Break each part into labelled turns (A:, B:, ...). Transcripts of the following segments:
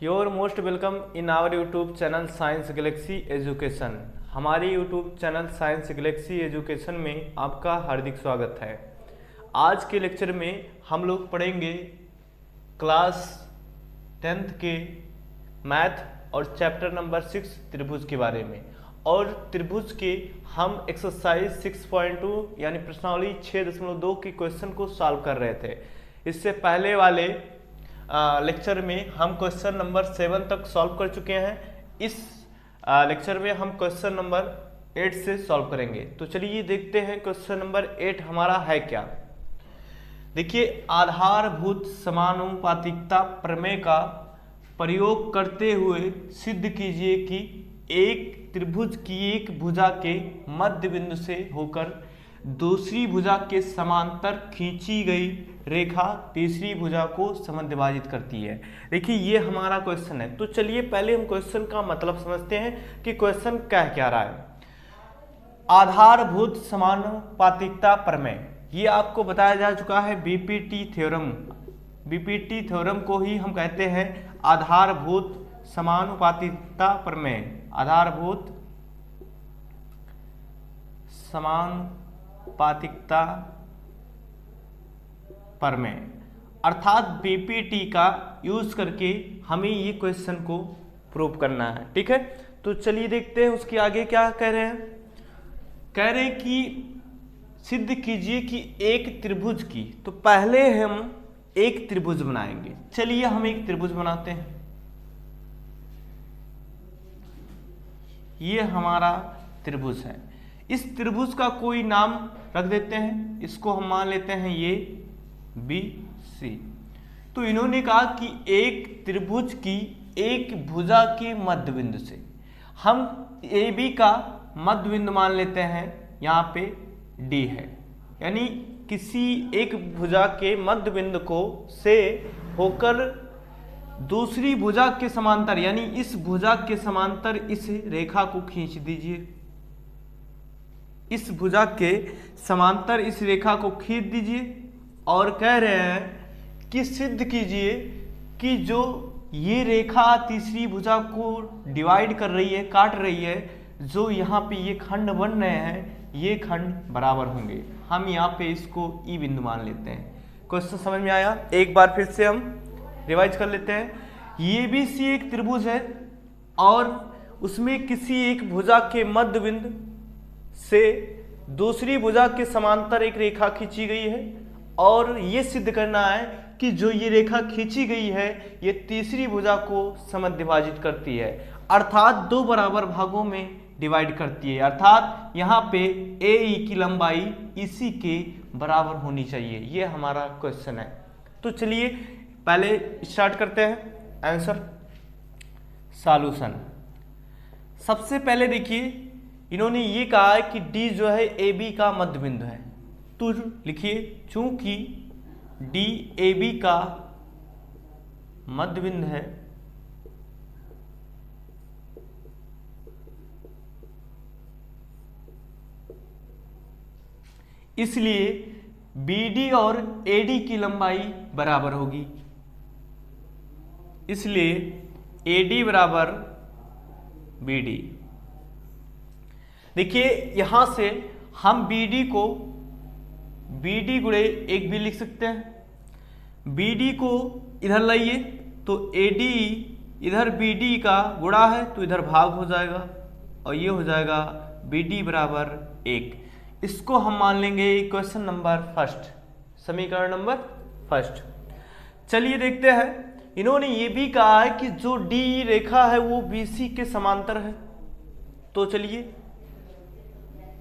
A: Your most welcome in our YouTube channel science galaxy education. हमारे YouTube channel science galaxy education में आपका हार्दिक स्वागत है। आज के लेक्चर में हम लोग पढ़ेंगे क्लास 10th के मैथ और चैप्टर नंबर 6 त्रिभुज के बारे में। और त्रिभुज के हम एक्सरसाइज 6.2 यानी प्रश्नावली 6.2 के क्वेश्चन को सॉल्व कर रहे थे। इससे पहले वाले लेक्चर में हम क्वेश्चन नंबर 7 तक सॉल्व कर चुके हैं। इस लेक्चर में हम क्वेश्चन नंबर 8 से सॉल्व करेंगे। तो चलिए देखते हैं क्वेश्चन नंबर 8 हमारा है क्या। देखिए, आधारभूत समानुपातिकता प्रमेय का प्रयोग करते हुए सिद्ध कीजिए कि एक त्रिभुज की एक भुजा के मध्य बिंदु से होकर दूसरी भुजा के समांतर खींची गई रेखा तीसरी भुजा को समद्विभाजित करती है। देखिए, ये हमारा क्वेश्चन है। तो चलिए पहले हम क्वेश्चन का मतलब समझते हैं कि क्वेश्चन कह क्या रहा है। आधारभूत समानुपातिकता प्रमेय, ये आपको बताया जा चुका है बीपीटी थ्योरम। बीपीटी थ्योरम को ही हम कहते हैं आधारभूत समानुपातिकता प्रमेय। आधारभूत समानुपातिकता प्रमेय अर्थात बीपीटी का यूज करके हमें ये क्वेश्चन को प्रूव करना है। ठीक है, तो चलिए देखते हैं उसके आगे क्या कह रहे हैं। कह रहे हैं कि सिद्ध कीजिए कि एक त्रिभुज की, तो पहले हम एक त्रिभुज बनाएंगे। चलिए हम एक त्रिभुज बनाते हैं। ये हमारा त्रिभुज है। इस त्रिभुज का कोई नाम रख देते हैं। इसको हम मान लेते हैं ये बी सी। तो इन्होंने कहा कि एक त्रिभुज की एक भुजा के मध्य बिंदु से हम ए बी का मध्य बिंदु मान लेते हैं, यहाँ पे डी है। यानी किसी एक भुजा के मध्य बिंदु को से होकर दूसरी भुजा के समांतर, यानी इस भुजा के समांतर इस रेखा को खींच दीजिए। इस भुजा के समांतर इस रेखा को खींच दीजिए और कह रहे हैं कि सिद्ध कीजिए कि जो ये रेखा तीसरी भुजा को डिवाइड कर रही है, काट रही है, जो यहाँ पे ये खंड बन रहे हैं, ये खंड बराबर होंगे। हम यहाँ पे इसको ई बिंदु मान लेते हैं। क्वेश्चन समझ में आया? एक बार फिर से हम रिवाइज कर लेते हैं। ये भी सी एक त्रिभुज है और उसमें किसी एक भुजा के मध्य बिंदु से दूसरी भुजा के समांतर एक रेखा खींची गई है और ये सिद्ध करना है कि जो ये रेखा खींची गई है ये तीसरी भुजा को समद्विभाजित करती है, अर्थात दो बराबर भागों में डिवाइड करती है। अर्थात यहाँ पे ए ई की लंबाई इसी के बराबर होनी चाहिए। ये हमारा क्वेश्चन है। तो चलिए पहले स्टार्ट करते हैं आंसर सॉल्यूशन। सबसे पहले देखिए, इन्होंने ये कहा है कि डी जो है ए बी का मध्य बिंदु है। तो लिखिए, चूंकि डी ए बी का मध्य बिंदु है, इसलिए BD और AD की लंबाई बराबर होगी। इसलिए AD बराबर BD। देखिए, यहां से हम BD को BD गुणे एक भी लिख सकते हैं। BD को इधर लाइए तो AD इधर BD का गुणा है तो इधर भाग हो जाएगा और ये हो जाएगा BD बराबर 1। इसको हम मान लेंगे क्वेश्चन नंबर फर्स्ट, समीकरण नंबर फर्स्ट। चलिए देखते हैं। इन्होंने ये भी कहा है कि जो D रेखा है वो BC के समांतर है। तो चलिए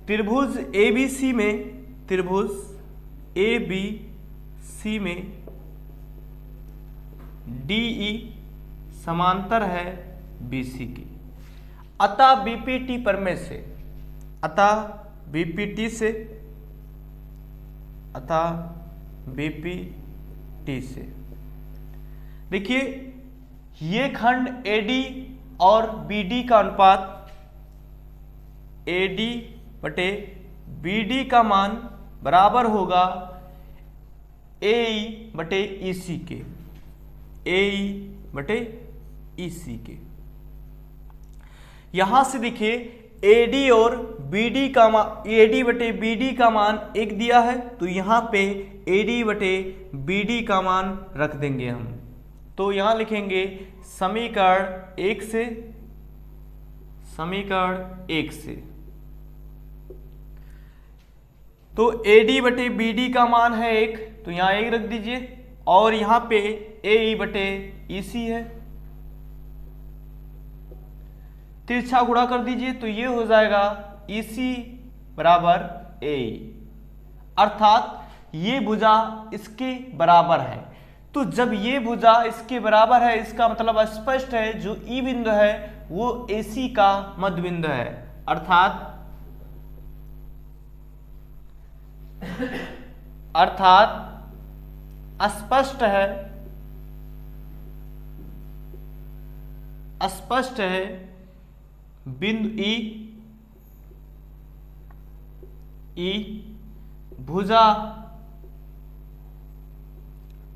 A: त्रिभुज ABC में, त्रिभुज ABC में DE समांतर है BC की। अतः बीपीटी प्रमेय से, अतः बीपीटी से देखिए, ये खंड AD और BD का अनुपात AD बटे BD का मान बराबर होगा AE बटे EC के। AE बटे EC के। यहां से देखिए AD और BD का मान, AD बटे BD का मान 1 दिया है, तो यहां पे AD बटे BD का मान रख देंगे हम। तो यहां लिखेंगे समीकरण 1 से, समीकरण 1 से तो AD बटे BD का मान है 1, तो यहां 1 रख दीजिए, और यहां पे AE बटे EC है, तिरछा गुणा कर दीजिए, तो ये हो जाएगा EC बराबर AE, अर्थात ये भुजा इसके बराबर है। तो जब ये भुजा इसके बराबर है, इसका मतलब स्पष्ट है जो E बिंदु है वो AC का मध्य बिंदु है, अर्थात स्पष्ट है बिंदु E भुजा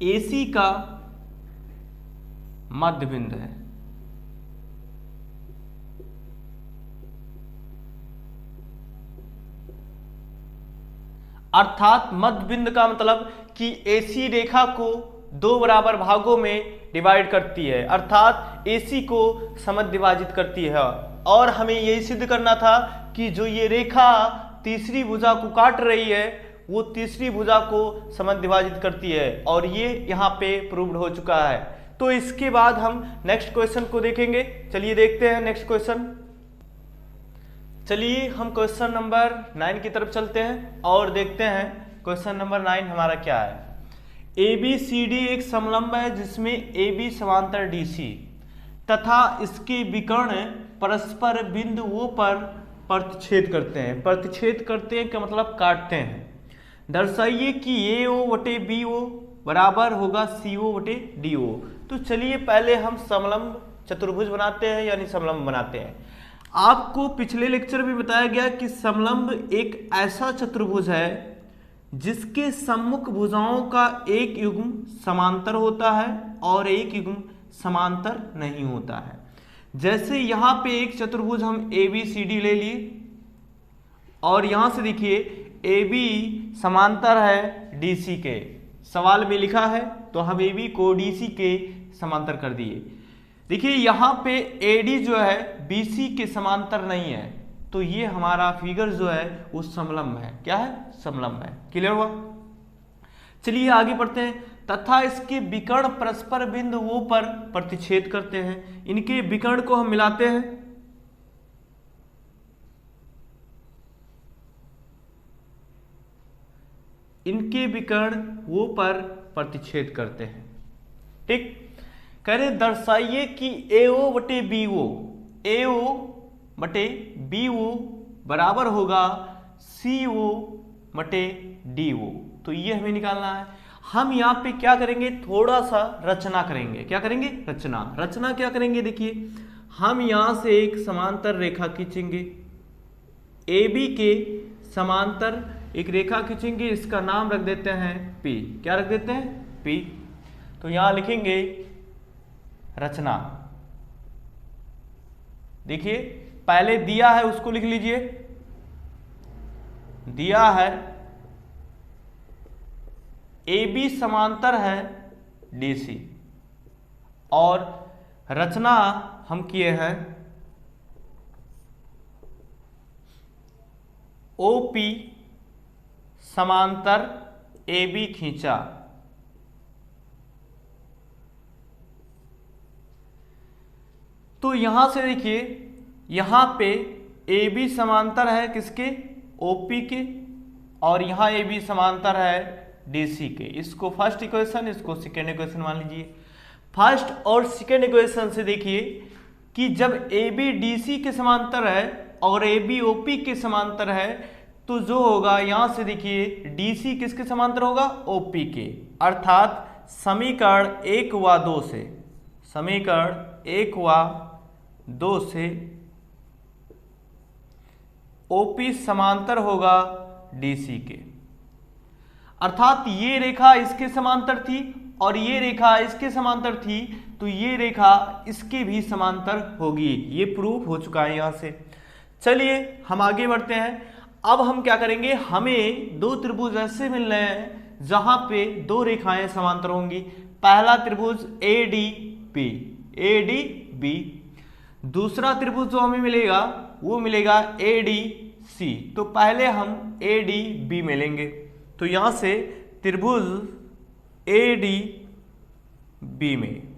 A: AC का मध्य बिंदु है। अर्थात मध्य बिंदु का मतलब कि AC रेखा को 2 बराबर भागों में डिवाइड करती है, अर्थात AC को समद्विभाजित करती है। और हमें यही सिद्ध करना था कि जो ये रेखा तीसरी भुजा को काट रही है वो तीसरी भुजा को समद्विभाजित करती है, और ये यहाँ पे प्रूव्ड हो चुका है। तो इसके बाद हम नेक्स्ट क्वेश्चन को देखेंगे। चलिए देखते हैं नेक्स्ट क्वेश्चन। चलिए हम क्वेश्चन नंबर 9 की तरफ चलते हैं और देखते हैं क्वेश्चन नंबर 9 हमारा क्या है। ABCD एक समलंब है जिसमें AB समांतर DC तथा इसके विकर्ण परस्पर बिंदु O पर प्रतिच्छेद करते हैं। प्रतिच्छेद करते हैं का मतलब काटते हैं। दर्शाइए कि AO बटे BO बराबर होगा CO बटे DO। तो चलिए पहले हम समलंब चतुर्भुज बनाते हैं, यानी समलंब बनाते हैं। आपको पिछले लेक्चर में बताया गया कि समलंब एक ऐसा चतुर्भुज है जिसके सम्मुख भुजाओं का एक युग्म समांतर होता है और एक युग्म समांतर नहीं होता है। जैसे यहाँ पे एक चतुर्भुज हम ABCD ले लिए, और यहाँ से देखिए AB समांतर है DC के, सवाल में लिखा है तो हम AB को DC के समांतर कर दिए। देखिए यहाँ पे AD जो है BC के समांतर नहीं है, तो ये हमारा फिगर जो है वो समलंब है। क्या है? समलंब है। क्लियर हुआ? चलिए आगे बढ़ते हैं। तथा इसके विकर्ण परस्पर बिंदु O पर प्रतिच्छेद करते हैं। इनके विकर्ण को हम मिलाते हैं। इनके विकर्ण O पर प्रतिच्छेद करते हैं। ठीक, कह रहे दर्शाइए कि AO बटे BO, AO बटे BO बराबर होगा CO बटे DO। तो ये हमें निकालना है। हम यहाँ पे क्या करेंगे, थोड़ा सा रचना करेंगे। क्या करेंगे? रचना। रचना क्या करेंगे? देखिए हम यहाँ से एक समांतर रेखा खींचेंगे, AB के समांतर एक रेखा खींचेंगे, इसका नाम रख देते हैं P। क्या रख देते हैं? P। तो यहाँ लिखेंगे रचना। देखिए पहले दिया है उसको लिख लीजिए। दिया है AB समांतर है DC, और रचना हम किए हैं OP समांतर AB खींचा। तो यहां से देखिए यहां पे AB समांतर है किसके? OP के, और यहां AB समांतर है DC के। इसको फर्स्ट इक्वेशन, इसको सेकेंड इक्वेशन मान लीजिए। फर्स्ट और सेकेंड इक्वेशन से देखिए कि जब AB DC के समांतर है और AB OP के समांतर है, तो जो होगा यहां से देखिए DC किसके समांतर होगा? OP के। अर्थात समीकरण 1 व 2 से, समीकरण 1 व 2 से OP समांतर होगा DC के। अर्थात ये रेखा इसके समांतर थी और ये रेखा इसके समांतर थी, तो तो ये रेखा इसके भी समांतर होगी। ये प्रूफ हो चुका है यहाँ से। चलिए हम आगे बढ़ते हैं। अब हम क्या करेंगे, हमें दो त्रिभुज ऐसे मिल रहे हैं जहां पे दो रेखाएं समांतर होंगी। पहला त्रिभुज ADB, ADB। दूसरा त्रिभुज जो हमें मिलेगा वो मिलेगा ADC। तो पहले हम ADB में लेंगे। तो यहां से त्रिभुज ADB में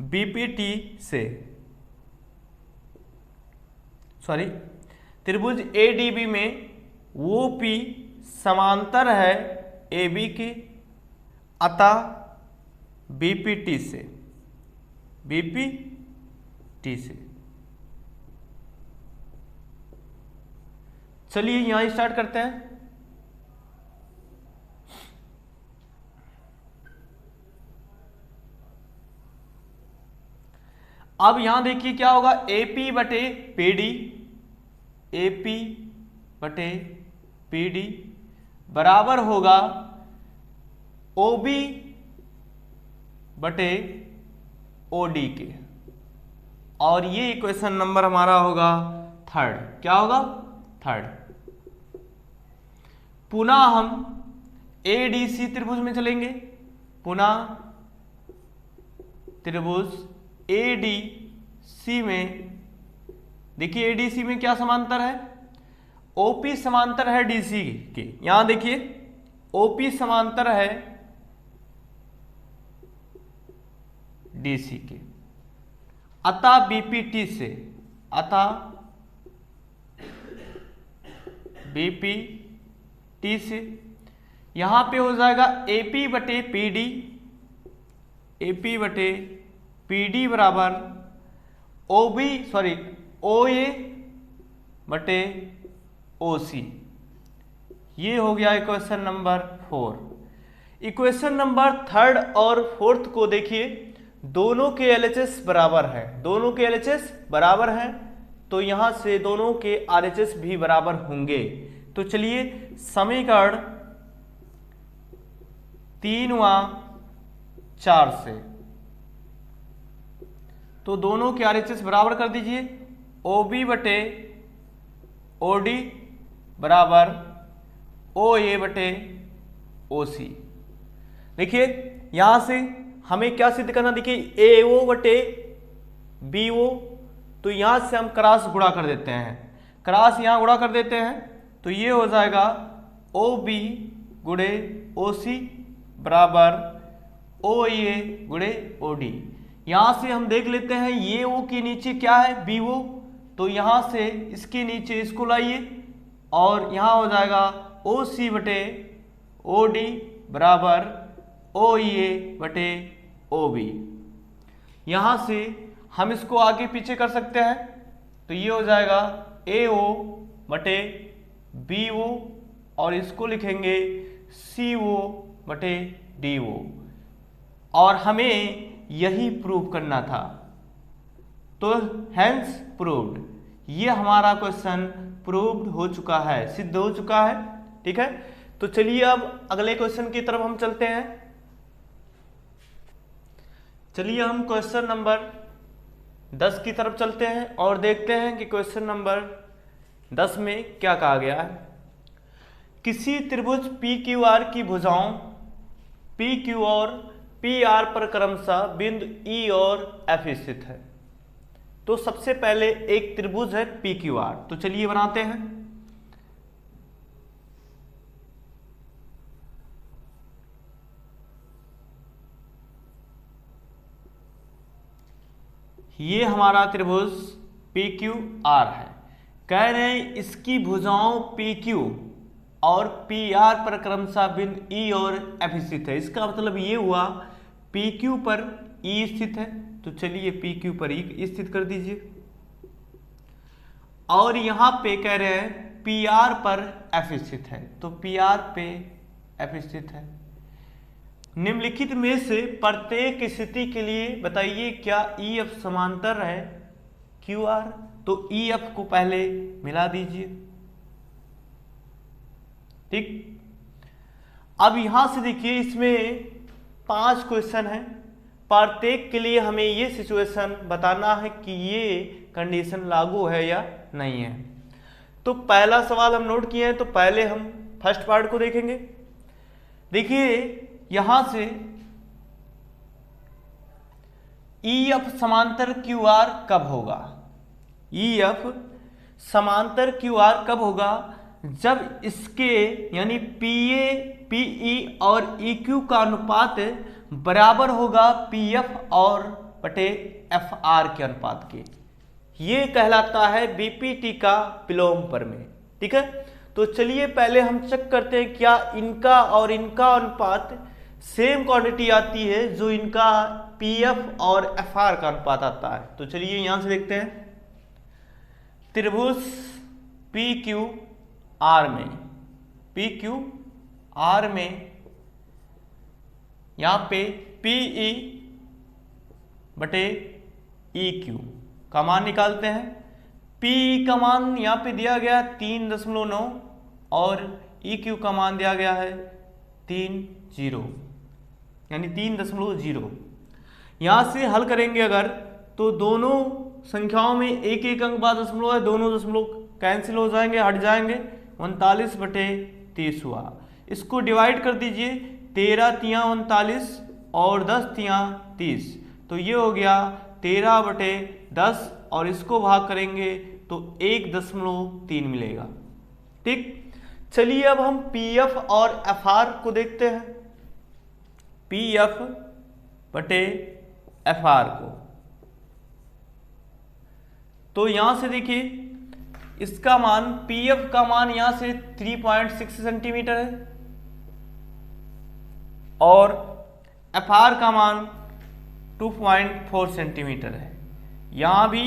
A: BPT से, सॉरी, त्रिभुज ADB में OP समांतर है AB के, अतः BPT से, BPT से। चलिए यहां स्टार्ट करते हैं। अब यहां देखिए क्या होगा, AP बटे PD, AP बटे PD बराबर होगा OB बटे OD के। और ये इक्वेशन नंबर हमारा होगा थर्ड। क्या होगा? थर्ड। पुनः हम ADC त्रिभुज में चलेंगे। पुनः त्रिभुज ADC में देखिए, ADC में क्या समांतर है? OP समांतर है DC के। यहां देखिए OP समांतर है DC के, अतः BPT से, अतः BPT से यहां पे हो जाएगा AP बटे PD, AP बटे PD बराबर OA बटे OC। ये हो गया equation number 4। Equation number third और फोर्थ को देखिए, दोनों के LHS बराबर है, दोनों के LHS बराबर हैं, तो यहां से दोनों के RHS भी बराबर होंगे। तो चलिए समीकरण 3 व 4 से, तो दोनों के RHS बराबर कर दीजिए। OB बटे OD बराबर OA बटे OC। देखिए यहां से हमें क्या सिद्ध करना, देखिए AO बटे BO, तो यहां से हम क्रॉस गुणा कर देते हैं, क्रॉस यहां गुणा कर देते हैं, तो ये हो जाएगा OB गुणे OC बराबर OA गुणे OD। यहां से हम देख लेते हैं ये O के नीचे क्या है, BO, तो यहां से इसके नीचे इसको लाइए और यहां हो जाएगा OC बटे OD बराबर OA बटे OB। यहां से हम इसको आगे पीछे कर सकते हैं, तो ये हो जाएगा AO बटे BO और इसको लिखेंगे CO बटे DO। और हमें यही प्रूव करना था, तो हेंस प्रूव्ड। ये हमारा क्वेश्चन प्रूव्ड हो चुका है, सिद्ध हो चुका है। ठीक है, तो चलिए अब अगले क्वेश्चन की तरफ हम चलते हैं। चलिए हम क्वेश्चन नंबर 10 की तरफ चलते हैं और देखते हैं कि क्वेश्चन नंबर 10 में क्या कहा गया है। किसी त्रिभुज PQR की भुजाओं PQ और PR पर क्रमशः बिंदु E और F स्थित है। तो सबसे पहले एक त्रिभुज है PQR, तो चलिए बनाते हैं। ये हमारा त्रिभुज PQR है। कह रहे हैं इसकी भुजाओं PQ और PR पर क्रमशः बिंदु E और F स्थित है। इसका मतलब ये हुआ PQ पर E स्थित है, तो चलिए PQ पर E स्थित कर दीजिए। और यहां पे कह रहे हैं PR पर F स्थित है, तो PR पे F स्थित है। निम्नलिखित में से प्रत्येक स्थिति के लिए बताइए क्या EF समांतर है QR, तो EF को पहले मिला दीजिए। ठीक, अब यहां से देखिए इसमें 5 क्वेश्चन है, प्रत्येक के लिए हमें ये सिचुएशन बताना है कि ये कंडीशन लागू है या नहीं है। तो पहला सवाल हम नोट किए हैं, तो पहले हम फर्स्ट पार्ट को देखेंगे। देखिए यहां से EF समांतर QR कब होगा? EF समांतर QR कब होगा? जब इसके यानी PA, PE और EQ का अनुपात बराबर होगा PF और बटे FR के अनुपात के। ये कहलाता है BPT का विलोम प्रमेय। ठीक है, तो चलिए पहले हम चेक करते हैं क्या इनका और इनका अनुपात सेम क्वांटिटी आती है जो इनका PF और FR का अनुपात आता है। तो चलिए यहां से देखते हैं। त्रिभुज PQR में यहां पे PE बटे EQ का मान निकालते हैं। PE का मान यहां पे दिया गया 3.9 और EQ का मान दिया गया है 3.0 यानी 3.0। यहां से हल करेंगे अगर तो दोनों संख्याओं में एक एक अंक बाद दशमलव है, दोनों दशमलव कैंसिल हो जाएंगे, हट जाएंगे। 39 बटे 30 हुआ। इसको डिवाइड कर दीजिए, 13 तियां 39 और 10 तियां 30, तो ये हो गया 13 बटे 10 और इसको भाग करेंगे तो 1.3 मिलेगा। ठीक, चलिए अब हम PF और FR को देखते हैं। PF बटे FR को, तो यहां से देखिए इसका मान PF का मान यहां से 3.6 सेंटीमीटर है और FR का मान 2.4 सेंटीमीटर है। यहां भी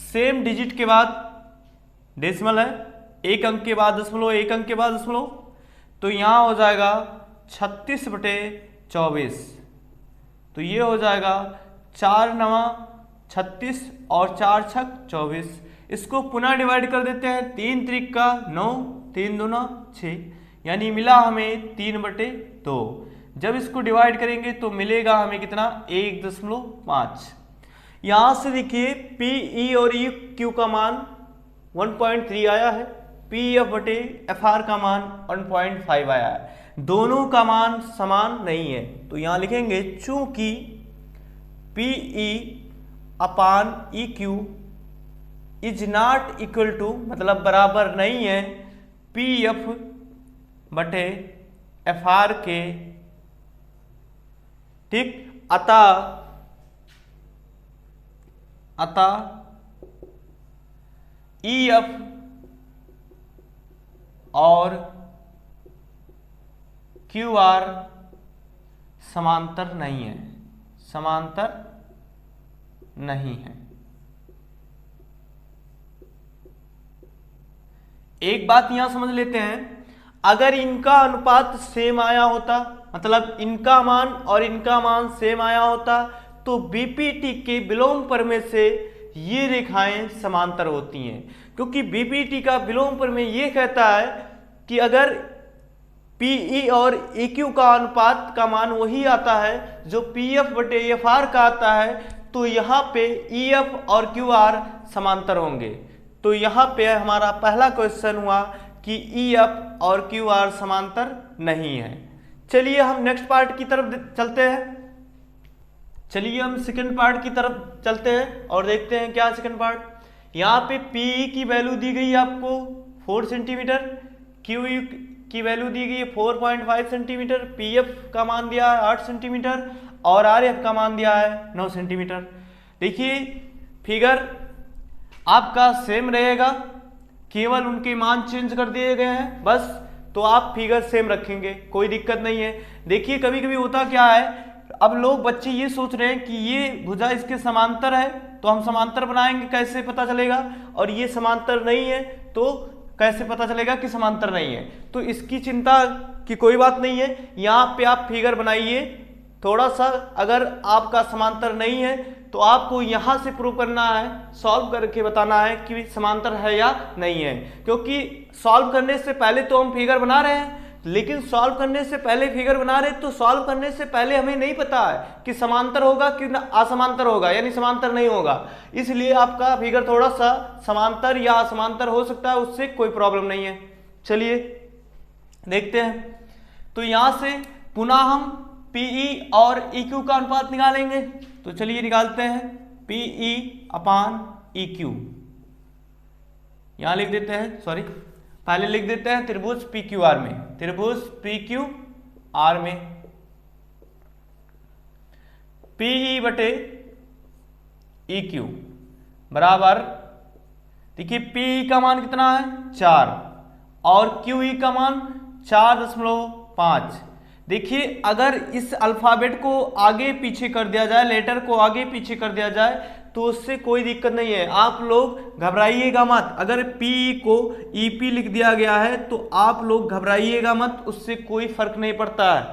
A: सेम डिजिट के बाद डेसिमल है, एक अंक के बाद दशमलव, एक अंक के बाद दशमलव, तो यहां हो जाएगा 36 बटे 24। तो ये हो जाएगा 4 9 36 और 4 6 24। इसको पुनः डिवाइड कर देते हैं, 3 त्रिक का 9, 3 दूना 6, यानी मिला हमें 3 बटे 2। जब इसको डिवाइड करेंगे तो मिलेगा हमें कितना? 1.5। यहां से देखिए PE और EQ का मान 1.3 आया है, PF बटे FR का मान 1.5 आया है। दोनों का मान समान नहीं है, तो यहां लिखेंगे चूंकि PE अपान EQ is not equal to, मतलब बराबर नहीं है PF बटे FR के। ठीक, अतः EF और QR समांतर नहीं है, समांतर नहीं है। एक बात यहां समझ लेते हैं, अगर इनका अनुपात सेम आया होता, मतलब इनका मान और इनका मान सेम आया होता, तो BPT के विलोम प्रमेय से ये रेखाएं समांतर होती हैं, क्योंकि BPT का विलोम प्रमेय ये कहता है कि अगर PE और EQ का अनुपात का मान वही आता है जो PF बटे FR का आता है, तो यहाँ पे EF और QR समांतर होंगे। तो यहाँ पे हमारा पहला क्वेश्चन हुआ कि EF और QR समांतर नहीं है। चलिए हम नेक्स्ट पार्ट की तरफ चलते हैं। चलिए हम सेकंड पार्ट की तरफ चलते हैं और देखते हैं क्या सेकंड पार्ट। यहाँ पे PE की वैल्यू दी गई है आपको 4 सेंटीमीटर, QE की वैल्यू दी गई है 4.5 सेंटीमीटर, PF का मान दिया है 8 सेंटीमीटर और RF का मान दिया है 9 सेंटीमीटर। देखिए फिगर आपका सेम रहेगा, केवल उनके मान चेंज कर दिए गए हैं बस, तो आप फिगर सेम रखेंगे, कोई दिक्कत नहीं है। देखिए कभी कभी होता क्या है, अब लोग बच्चे ये सोच रहे हैं कि ये भुजा इसके समांतर है तो हम समांतर बनाएंगे, कैसे पता चलेगा, और ये समांतर नहीं है तो कैसे पता चलेगा कि समांतर नहीं है। तो इसकी चिंता की कोई बात नहीं है, यहाँ पे आप फिगर बनाइए। थोड़ा सा अगर आपका समांतर नहीं है तो आपको यहाँ से प्रूव करना है, सॉल्व करके बताना है कि समांतर है या नहीं है, क्योंकि सॉल्व करने से पहले तो हम फिगर बना रहे हैं, लेकिन सॉल्व करने से पहले फिगर बना रहे, तो सॉल्व करने से पहले हमें नहीं पता है कि समांतर होगा कि असमांतर होगा, यानी समांतर नहीं होगा, इसलिए आपका फिगर थोड़ा सा समांतर या असमांतर हो सकता है, उससे कोई प्रॉब्लम नहीं है। चलिए देखते हैं। तो यहां से पुनः हम PE और EQ का अनुपात निकालेंगे। तो चलिए निकालते हैं। PE अपान EQ यहां लिख देते हैं, सॉरी पहले लिख देते हैं त्रिभुज PQR में, त्रिभुज PQR में PE बटे EQ बराबर, देखिए PE का मान कितना है 4 और QE का मान 4.5। देखिए अगर इस अल्फाबेट को आगे पीछे कर दिया जाए, लेटर को आगे पीछे कर दिया जाए तो उससे कोई दिक्कत नहीं है, आप लोग घबराइएगा मत। अगर PE को EP लिख दिया गया है तो आप लोग घबराइएगा मत, उससे कोई फर्क नहीं पड़ता है।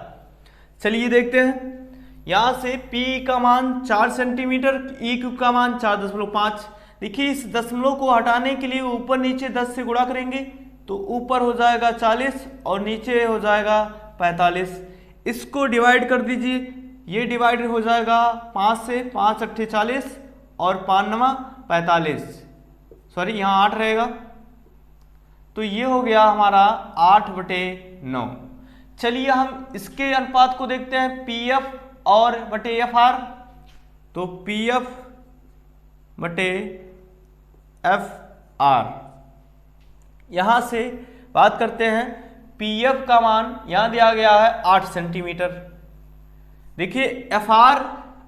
A: चलिए देखते हैं। यहां से PE का मान 4 सेंटीमीटर, EQ का मान 4.5। देखिए इस दशमलव को हटाने के लिए ऊपर नीचे 10 से गुणा करेंगे तो ऊपर हो जाएगा 40 और नीचे हो जाएगा 45। इसको डिवाइड कर दीजिए, ये डिवाइड हो जाएगा 5 से, 5 अट्ठे 40 और 5 नवा 45, सॉरी यहाँ 8 रहेगा, तो ये हो गया हमारा 8/9। चलिए हम इसके अनुपात को देखते हैं, PF और बटे FR। तो PF बटे FR, यहां से बात करते हैं। PF का मान यहां दिया गया है 8 सेंटीमीटर। देखिए FR,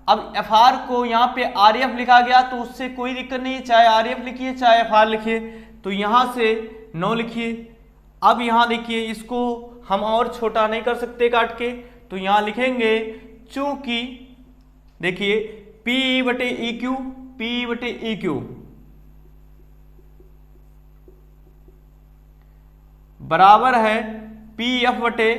A: अब FR को यहाँ पे RF लिखा गया तो उससे कोई दिक्कत नहीं है, चाहे RF लिखिए चाहे FR लिखिए। तो यहाँ से 9 लिखिए। अब यहाँ देखिए इसको हम और छोटा नहीं कर सकते काट के, तो यहाँ लिखेंगे चूंकि देखिए PE बटे EQ, PE बटे EQ बराबर है PF बटे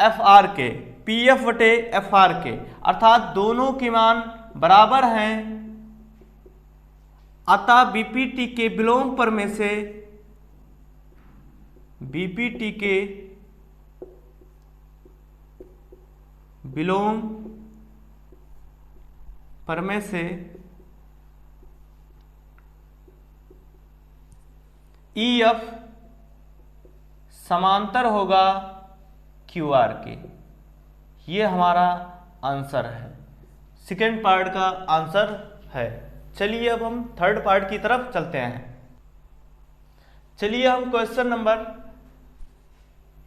A: FR के, PF बटे FR के, अर्थात दोनों के मान बराबर हैं। अतः BPT के विलोम पर में से, BPT के विलोम पर में से EF समांतर होगा QR के। ये हमारा आंसर है, सेकेंड पार्ट का आंसर है। चलिए अब हम थर्ड पार्ट की तरफ चलते हैं। चलिए हम क्वेश्चन नंबर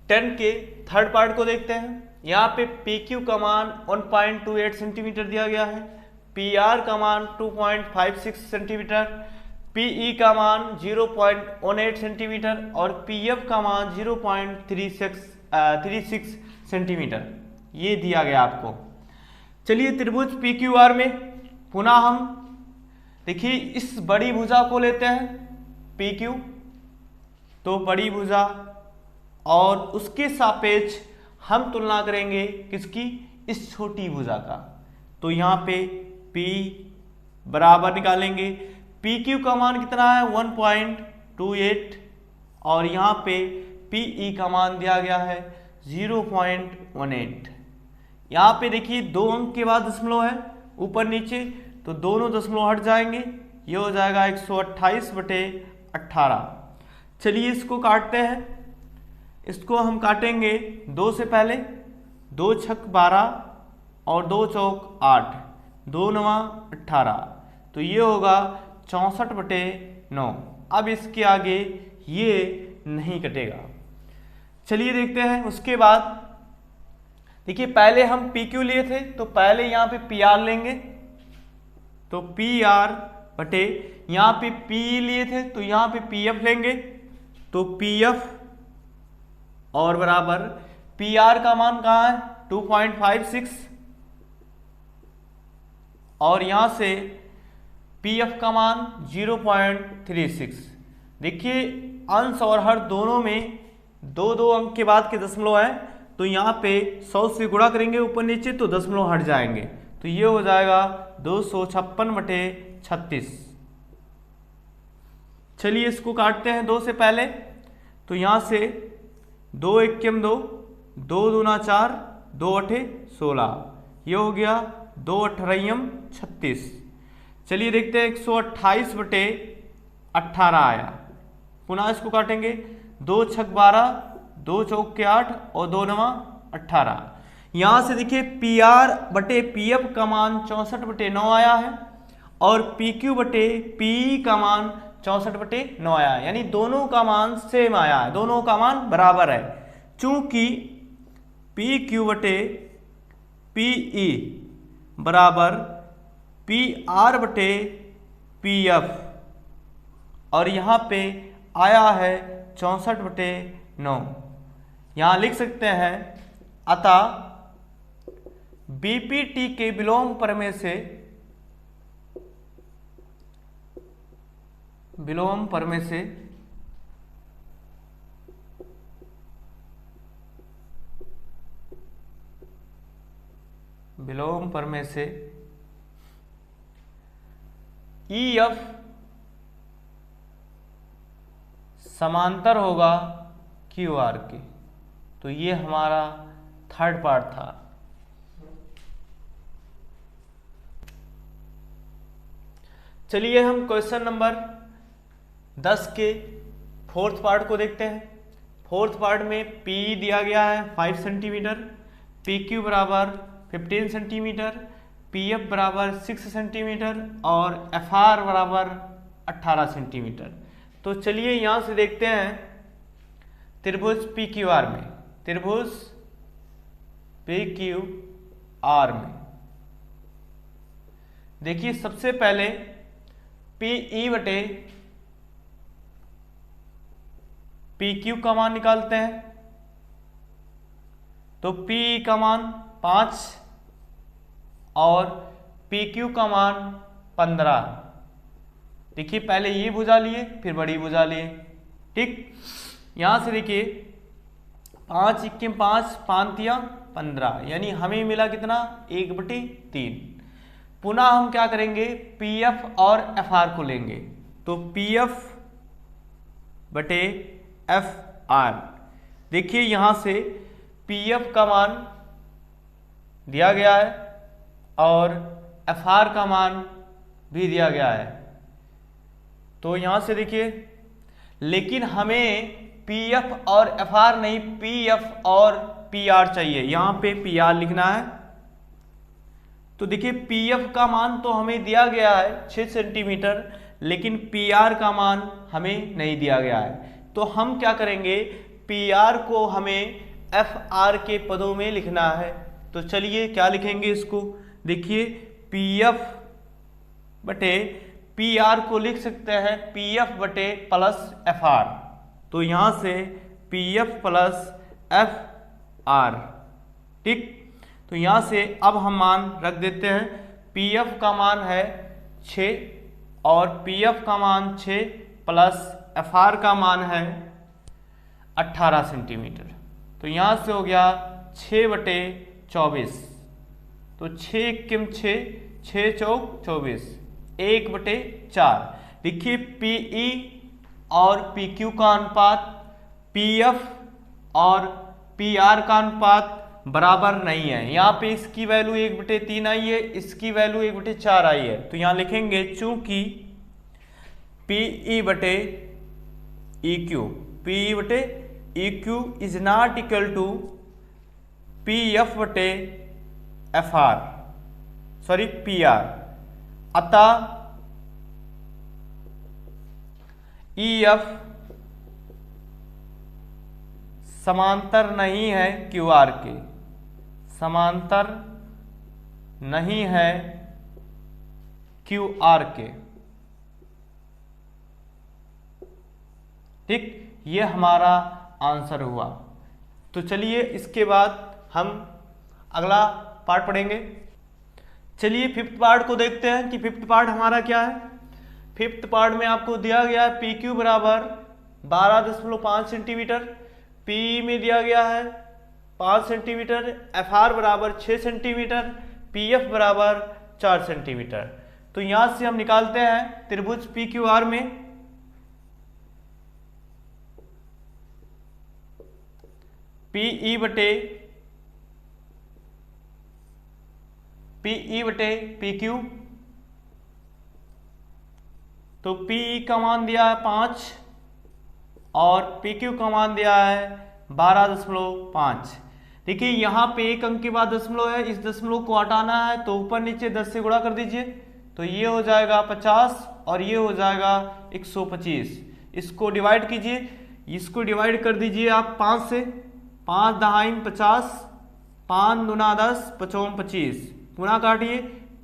A: 10 के थर्ड पार्ट को देखते हैं। यहाँ पे PQ का मान 1.28 सेंटीमीटर दिया गया है, PR का मान 2.56 सेंटीमीटर, PE का मान 0.18 सेंटीमीटर और PF का मान 0.36 सेंटीमीटर, ये दिया गया आपको। चलिए त्रिभुज PQR में पुनः हम देखिए इस बड़ी भुजा को लेते हैं PQ, तो बड़ी भुजा और उसके सापेक्ष हम तुलना करेंगे किसकी, इस छोटी भुजा का। तो यहाँ पे P बराबर निकालेंगे, PQ का मान कितना है 1.28 और यहाँ पे PE का मान दिया गया है 0.18। यहाँ पे देखिए 2 अंक के बाद दशमलव है ऊपर नीचे, तो दोनों दशमलव हट जाएंगे, ये हो जाएगा 128/18। चलिए इसको काटते हैं। इसको हम काटेंगे 2 से पहले, 2 छक 12 और 2 चौक 8, 2 नवा 18, तो ये होगा 64/9। अब इसके आगे ये नहीं कटेगा। चलिए देखते हैं। उसके बाद देखिए पहले हम PQ लिए थे तो पहले यहाँ पे PR लेंगे, तो PR बटे यहाँ पे PE लिए थे तो यहाँ पे PF लेंगे, तो PF और बराबर PR का मान कहाँ है 2.56 और यहाँ से PF का मान 0.36। देखिए अंश और हर दोनों में 2 अंक के बाद के दशमलव है, तो यहाँ पे 100 से गुणा करेंगे ऊपर नीचे तो दशमलव हट जाएंगे, तो ये हो जाएगा 256/36। चलिए इसको काटते हैं 2 से पहले, तो यहाँ से 2 एकम 2 2 दूना 4, 2 अठे 16, ये हो गया 2 अठरैयम 36। चलिए देखते हैं 128 बटे 18 आया। पुनः इसको काटेंगे, 2 छक 12, 2 चौक के 8 और 2 नवा 18। यहां से देखिए पी आर बटे पी एफ का मान 64 बटे 9 आया है और पी क्यू बटे पी का मान 64 बटे 9 आया है, यानी दोनों का मान सेम आया है, दोनों का मान बराबर है। चूंकि पी क्यू बटे पी ई बराबर पी आर बटे पी एफ और यहाँ पे आया है 64 बटे 9, यहाँ लिख सकते हैं अतः बीपीटी के विलोम प्रमेय से ई एफ समांतर होगा क्यू आर के। तो ये हमारा थर्ड पार्ट था। चलिए हम क्वेश्चन नंबर 10 के फोर्थ पार्ट को देखते हैं। फोर्थ पार्ट में पी दिया गया है 5 सेंटीमीटर, पी क्यू बराबर 15 सेंटीमीटर, पी एफ बराबर 6 सेंटीमीटर और एफ आर बराबर 18 सेंटीमीटर। तो चलिए यहाँ से देखते हैं त्रिभुज पी क्यू आर में, त्रिभुज पी क्यू आर में देखिए सबसे पहले पी ई बटे पी क्यू का मान निकालते हैं। तो पी ई का मान 5 और पी क्यू का मान 15। देखिए पहले ये भुजा लिए फिर बड़ी भुजा लिए, ठीक। यहां से देखिए 5 इक्कीम 5, 5 तिया 15, यानी हमें मिला कितना 1/3। पुनः हम क्या करेंगे पी एफ और एफ आर को लेंगे। तो पी एफ बटे एफ आर, देखिए यहां से पी एफ का मान दिया गया है और एफ आर का मान भी दिया गया है। तो यहां से देखिए, लेकिन हमें पी एफ और एफ आर नहीं, पी एफ और पी आर चाहिए। यहां पे पी आर लिखना है। तो देखिए पी एफ का मान तो हमें दिया गया है 6 सेंटीमीटर, लेकिन पी आर का मान हमें नहीं दिया गया है। तो हम क्या करेंगे, पी आर को हमें एफ आर के पदों में लिखना है। तो चलिए क्या लिखेंगे इसको, देखिए पी एफ बटे पी आर को लिख सकते हैं पी एफ बटे प्लस एफ आर। तो यहां से P F plus F R, ठीक। तो यहां से अब हम मान रख देते हैं। पी एफ का मान है 6 और पी एफ का मान 6 प्लस एफ आर का मान है 18 सेंटीमीटर। तो यहां से हो गया 6/24। तो 6 किम 6, 6 चौक 24, 1/4। देखिए पी ई और पी क्यू का अनुपात, पी एफ और पी आर का अनुपात बराबर नहीं है। यहाँ पे इसकी वैल्यू 1/3 आई है, इसकी वैल्यू 1/4 आई है। तो यहाँ लिखेंगे चूंकि पी ई बटे ई क्यू, पी ई बटे E Q is not equal to P F बटे F R, sorry P R. अतः ई एफ समांतर नहीं है क्यू आर के, समांतर नहीं है क्यू आर के, ठीक। ये हमारा आंसर हुआ। तो चलिए इसके बाद हम अगला पार्ट पढ़ेंगे। चलिए फिफ्थ पार्ट को देखते हैं कि फिफ्थ पार्ट हमारा क्या है। फिफ्थ पार्ट में आपको दिया गया है पी क्यू बराबर 12.5 सेंटीमीटर, पी में दिया गया है 5 सेंटीमीटर, एफ आर बराबर 6 सेंटीमीटर, पी एफ बराबर 4 सेंटीमीटर। तो यहां से हम निकालते हैं त्रिभुज पी क्यू आर में पी बटे पी क्यू। तो पी का मान दिया है 5 और पी क्यू का मान दिया है 12.5। देखिए यहाँ पे एक अंक के बाद दशमलव है, इस दशमलव को हटाना है तो ऊपर नीचे 10 से गुणा कर दीजिए, तो ये हो जाएगा 50 और ये हो जाएगा 125। इसको डिवाइड कीजिए, इसको डिवाइड कर दीजिए आप 5 से, 5 दहाई 50, 5 दूना 10, 5 25, गुणा काटिए,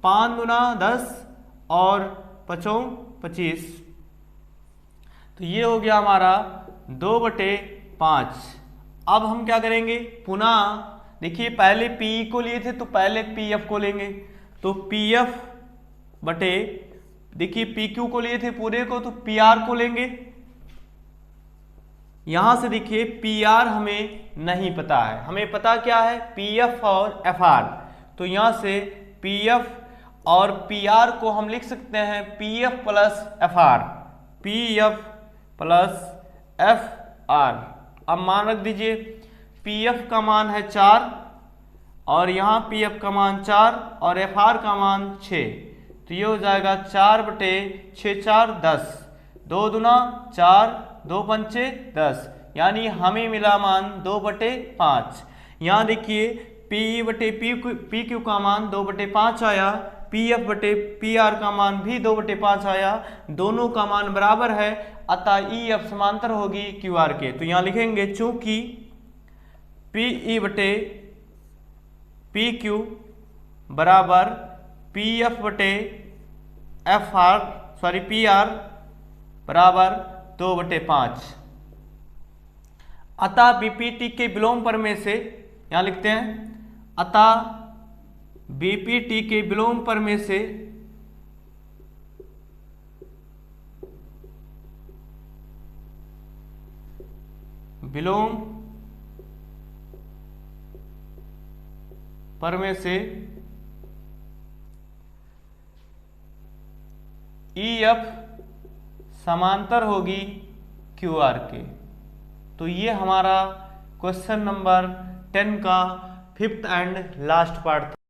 A: 5 दूना 10 और 5 25, तो ये हो गया हमारा 2/5। अब हम क्या करेंगे, पुनः देखिए पहले पी को लिए थे तो पहले पी एफ को लेंगे, तो पी एफ बटे, देखिए पी क्यू को लिए थे पूरे को तो पी आर को लेंगे। यहां से देखिए पी आर हमें नहीं पता है, हमें पता क्या है पी एफ और एफ आर, तो यहां से पी एफ और पी आर को हम लिख सकते हैं P F plus F R, P F plus F R. अब मान रख दीजिए, पी एफ का मान है 4 और यहाँ पी एफ का मान 4 और एफ आर का मान 6, तो ये हो जाएगा 4/6, 4 10, 2 दूना 4, 2 पंचे 10, यानी हमें मिला मान 2/5। यहाँ देखिए पी बटे पी क्यू का मान 2/5 आया, पी एफ बटे पी आर का मान भी 2/5 आया, दोनों का मान बराबर है, अतः ई एफ समांतर होगी क्यू आर के। तो यहाँ लिखेंगे चूंकि पी ई बटे पी क्यू बराबर पी एफ बटे एफ आर पी आर बराबर 2/5, अतः बीपीटी के विलोम प्रमेय से, यहाँ लिखते हैं अतः बीपीटी के विलोम प्रमेय से ई एफ समांतर होगी क्यू आर के। तो ये हमारा क्वेश्चन नंबर 10 का 5th एंड लास्ट पार्ट था।